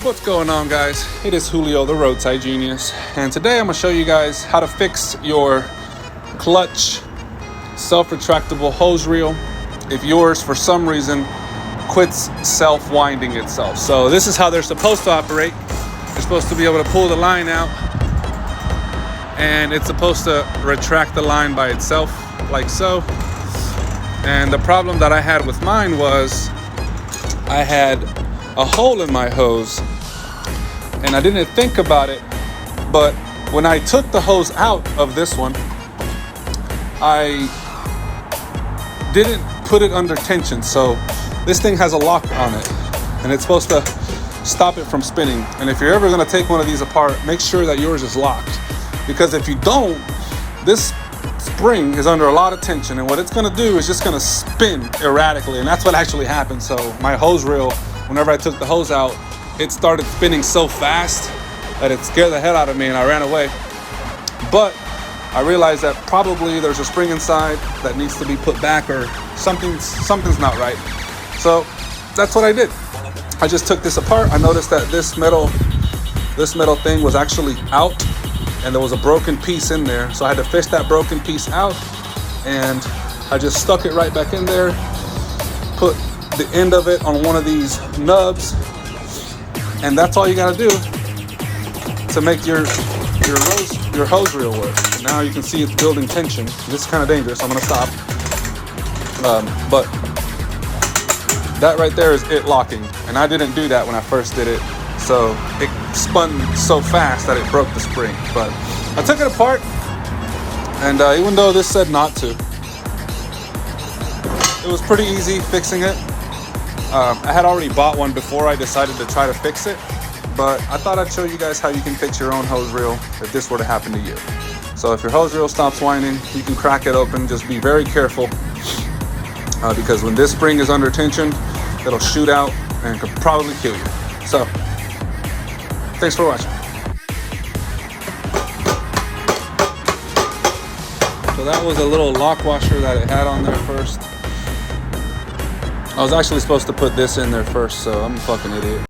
What's going on, guys? It is Julio, the Roadside Genius, and today I'm going to show you guys how to fix your Klutch self-retractable hose reel if yours for some reason quits self-winding itself. So this is how they're supposed to operate. You're supposed to be able to pull the line out and it's supposed to retract the line by itself like so. And the problem that I had with mine was I had a hole in my hose and I didn't think about it, but when I took the hose out of this one, I didn't put it under tension. So this thing has a lock on it and it's supposed to stop it from spinning. And if you're ever going to take one of these apart, make sure that yours is locked, because if you don't, this spring is under a lot of tension, and what it's going to do is just going to spin erratically, and that's what actually happened. So my hose reel, whenever I took the hose out, it started spinning so fast that it scared the hell out of me and I ran away. But I realized that probably there's a spring inside that needs to be put back, or something's not right. So that's what I did. I just took this apart. I noticed that this metal thing was actually out and there was a broken piece in there. So I had to fish that broken piece out, and I just stuck it right back in there, put the end of it on one of these nubs, and that's all you gotta do to make your hose reel work. Now you can see it's building tension. This is kind of dangerous. I'm gonna stop. But that right there is it locking, and I didn't do that when I first did it, so it spun so fast that it broke the spring. But I took it apart, and even though this said not to, it was pretty easy fixing it. I had already bought one before I decided to try to fix it, but I thought I'd show you guys how you can fix your own hose reel if this were to happen to you. So if your hose reel stops winding, you can crack it open. Just be very careful, because when this spring is under tension, it'll shoot out and could probably kill you. So thanks for watching. So that was a little lock washer that it had on there first. I was actually supposed to put this in there first, so I'm a fucking idiot.